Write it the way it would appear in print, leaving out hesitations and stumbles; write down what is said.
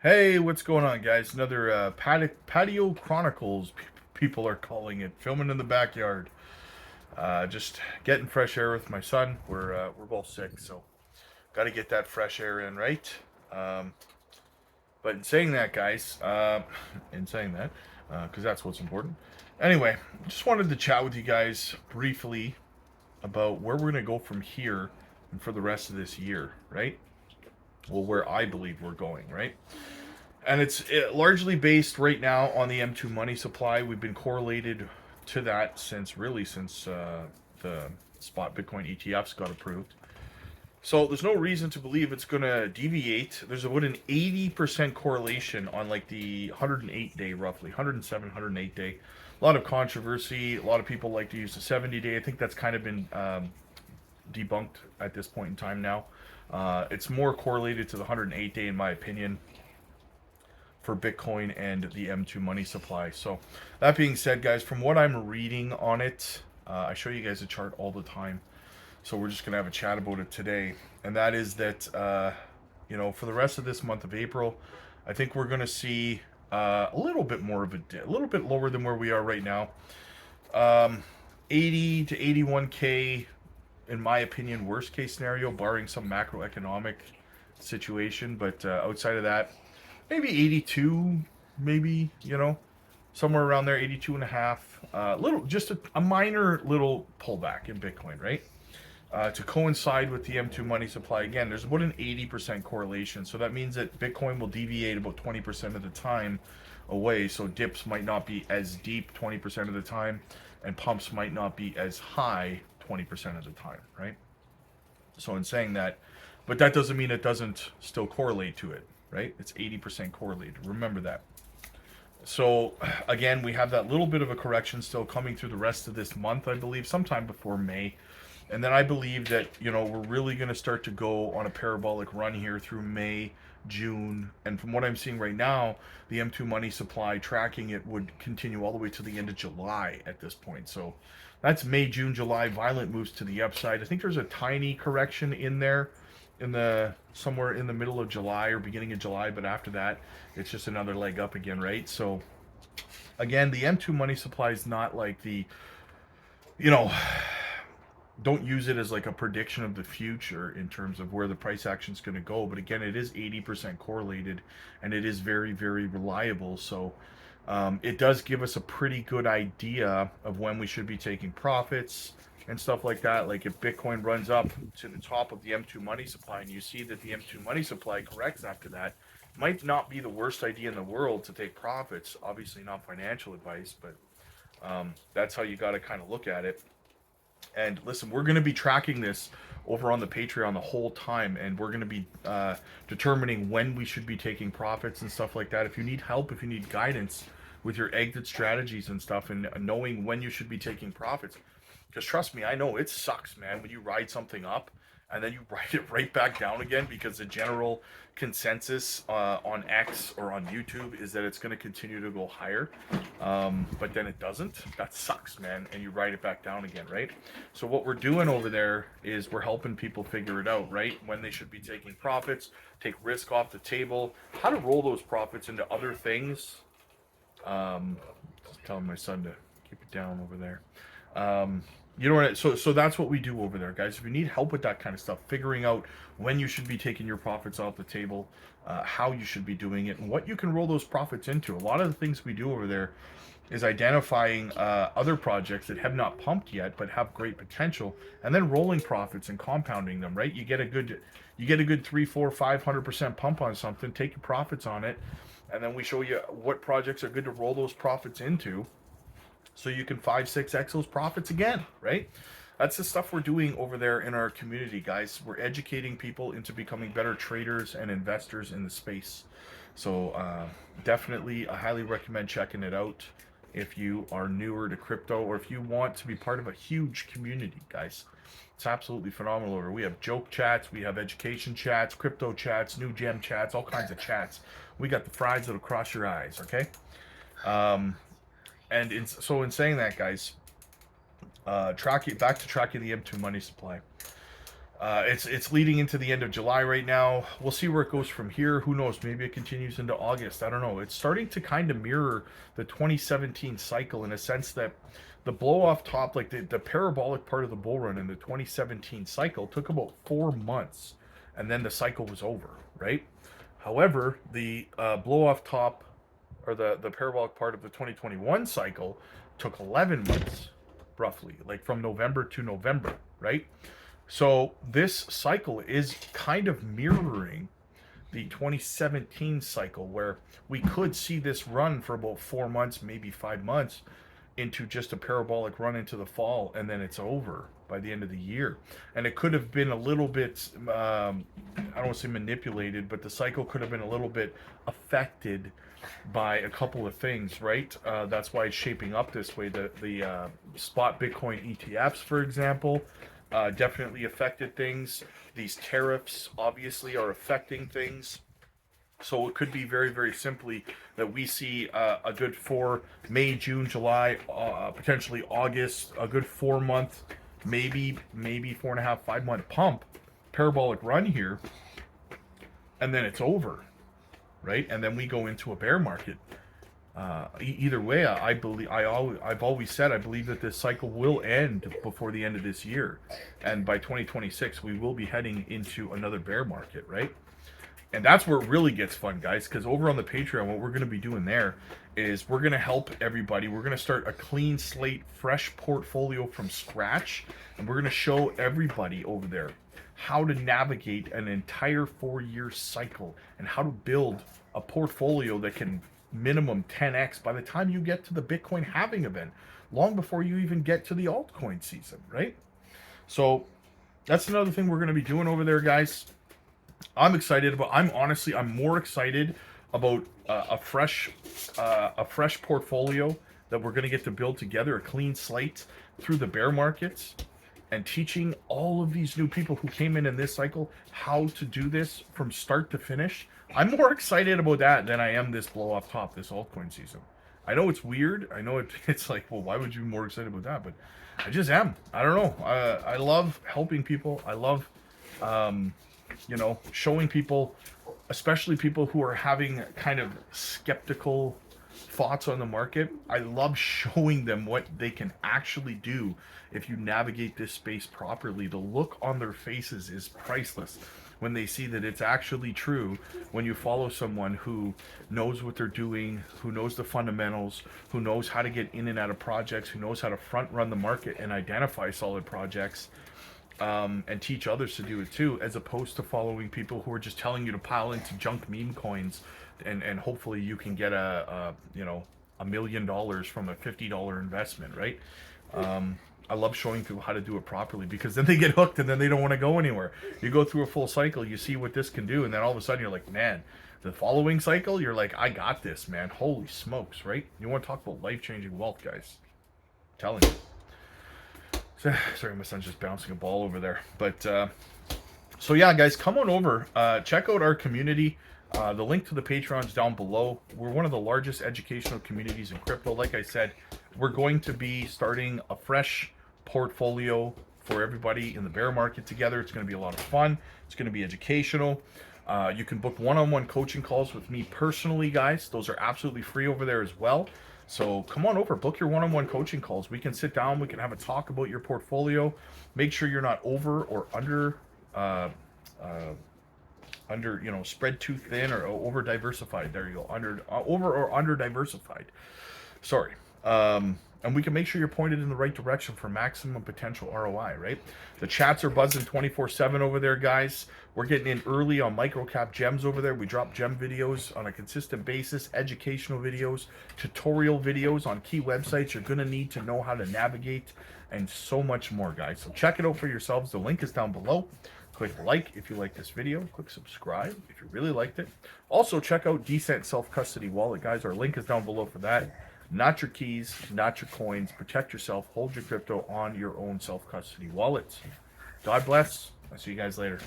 Hey, what's going on, guys? Another patio chronicles. People are calling it, filming in the backyard. Just getting fresh air with my son. We're both sick, so got to get that fresh air in, right? Um, but in saying that, guys, in saying that, because that's what's important. Anyway, just wanted to chat with you guys briefly about where we're gonna go from here and for the rest of this year, right? Well, where I believe we're going, right? And it's largely based right now on the M2 money supply. We've been correlated to that since the spot Bitcoin ETFs got approved. So there's no reason to believe it's going to deviate. There's about an 80% correlation on like the 108 day, roughly 107, 108 day. A lot of controversy. A lot of people like to use the 70 day. I think that's kind of been debunked at this point in time now. It's more correlated to the 108 day, in my opinion, for Bitcoin and the M2 money supply. So that being said, guys, from what I'm reading on it, I show you guys a chart all the time. So we're just gonna have a chat about it today, and that is that for the rest of this month of April, I think we're gonna see a little bit more of a little bit lower than where we are right now. Um, 80 to 81K, in my opinion, worst case scenario, barring some macroeconomic situation. But outside of that, maybe 82, maybe, somewhere around there, 82 and a half. Little, just a minor little pullback in Bitcoin, right? To coincide with the M2 money supply, again, there's about an 80% correlation. So that means that Bitcoin will deviate about 20% of the time away. So dips might not be as deep 20% of the time, and pumps might not be as high 20% of the time, right? So in saying that, but that doesn't mean it doesn't still correlate to it, right? It's 80% correlated. Remember that. So again, we have that little bit of a correction still coming through the rest of this month, I believe, sometime before May. And then I believe that, we're really going to start to go on a parabolic run here through May, June. And from what I'm seeing right now, the M2 money supply tracking it would continue all the way to the end of July at this point. So that's May, June, July, violent moves to the upside. I think there's a tiny correction in there in the somewhere in the middle of July or beginning of July, but after that, it's just another leg up again, right? So again, the M2 money supply is not like you know, don't use it as like a prediction of the future in terms of where the price action is going to go. But again, it is 80% correlated, and it is very, very reliable. So it does give us a pretty good idea of when we should be taking profits and stuff like that. Like if Bitcoin runs up to the top of the M2 money supply and you see that the M2 money supply corrects after that, might not be the worst idea in the world to take profits. Obviously, not financial advice, but that's how you got to kind of look at it. And listen, we're going to be tracking this over on the Patreon the whole time, and we're going to be determining when we should be taking profits and stuff like that. If you need help, if you need guidance with your exit strategies and stuff, and knowing when you should be taking profits, because trust me, I know it sucks, man, when you ride something up and then you write it right back down again, because the general consensus on X or on YouTube is that it's going to continue to go higher, but then it doesn't. That sucks, man, and you write it back down again, right? So what we're doing over there is we're helping people figure it out, right? When they should be taking profits, take risk off the table, how to roll those profits into other things. Just telling my son to keep it down over there. You know what? So that's what we do over there, guys. If you need help with that kind of stuff, figuring out when you should be taking your profits off the table, how you should be doing it, and what you can roll those profits into. A lot of the things we do over there is identifying other projects that have not pumped yet but have great potential, and then rolling profits and compounding them. Right? You get a good 3, 4, 500% pump on something. Take your profits on it, and then we show you what projects are good to roll those profits into so you can 5, 6x those profits again, right? That's the stuff we're doing over there in our community, guys. We're educating people into becoming better traders and investors in the space. So definitely, I highly recommend checking it out if you are newer to crypto or if you want to be part of a huge community, guys. It's absolutely phenomenal over. We have joke chats, we have education chats, crypto chats, new gem chats, all kinds of chats. We got the fries that'll cross your eyes, okay? Um, so in saying that, guys, tracking the M2 money supply. It's leading into the end of July right now. We'll see where it goes from here. Who knows? Maybe it continues into August. I don't know. It's starting to kind of mirror the 2017 cycle in a sense that the blow off top, like the parabolic part of the bull run in the 2017 cycle, took about 4 months, and then the cycle was over, right? However, the blow off top or the parabolic part of the 2021 cycle took 11 months, roughly, like from November to November, right? So this cycle is kind of mirroring the 2017 cycle where we could see this run for about 4 months, maybe 5 months, into just a parabolic run into the fall, and then it's over by the end of the year. And it could have been a little bit, I don't want to say manipulated, but the cycle could have been a little bit affected by a couple of things, right? That's why it's shaping up this way. The spot Bitcoin ETFs, for example, definitely affected things. These tariffs obviously are affecting things. So it could be very, very simply that we see a good May, June, July, potentially August, a good 4 month, maybe 4.5, 5 month pump, parabolic run here, and then it's over, right? And then we go into a bear market. Either way, I've always said I believe that this cycle will end before the end of this year, and by 2026 we will be heading into another bear market, right? And that's where it really gets fun, guys, because over on the Patreon, what we're going to be doing there is we're going to help everybody. We're going to start a clean slate, fresh portfolio from scratch, and we're going to show everybody over there how to navigate an entire 4-year cycle and how to build a portfolio that can minimum 10x by the time you get to the Bitcoin halving event, long before you even get to the altcoin season, right? So that's another thing we're going to be doing over there, guys. I'm excited about. I'm more excited about a fresh portfolio that we're going to get to build together, a clean slate through the bear markets, and teaching all of these new people who came in this cycle how to do this from start to finish. I'm more excited about that than I am this blow off top, this altcoin season. I know it's weird. I know it's like, well, why would you be more excited about that? But I just am. I don't know. I love helping people. I love, showing people, especially people who are having kind of skeptical thoughts on the market. I love showing them what they can actually do if you navigate this space properly. The look on their faces is priceless when they see that it's actually true, when you follow someone who knows what they're doing, who knows the fundamentals, who knows how to get in and out of projects, who knows how to front run the market and identify solid projects, and teach others to do it too, as opposed to following people who are just telling you to pile into junk meme coins and hopefully you can get $1 million from a $50 investment, right? I love showing people how to do it properly, because then they get hooked and then they don't want to go anywhere. You go through a full cycle, you see what this can do, and then all of a sudden you're like, man, the following cycle, you're like, I got this, man. Holy smokes, right? You want to talk about life-changing wealth, guys. I'm telling you. Sorry, my son's just bouncing a ball over there. But so yeah, guys, come on over. Check out our community. The link to the Patreon is down below. We're one of the largest educational communities in crypto. Like I said, we're going to be starting a fresh portfolio for everybody in the bear market together. It's going to be a lot of fun. It's going to be educational. You can book one-on-one coaching calls with me personally, guys. Those are absolutely free over there as well. So come on over, book your one-on-one coaching calls. We can sit down, we can have a talk about your portfolio. Make sure you're not over or under, spread too thin or over diversified. There you go, over or under diversified. Sorry. And we can make sure you're pointed in the right direction for maximum potential ROI, right? The chats are buzzing 24/7 over there, guys. We're getting in early on microcap gems over there. We drop gem videos on a consistent basis, educational videos, tutorial videos on key websites you're going to need to know how to navigate, and so much more, guys. So check it out for yourselves. The link is down below. Click like if you like this video. Click subscribe if you really liked it. Also, check out Decent Self-Custody Wallet, guys. Our link is down below for that. Not your keys, not your coins. Protect yourself. Hold your crypto on your own self-custody wallets. God bless. I'll see you guys later.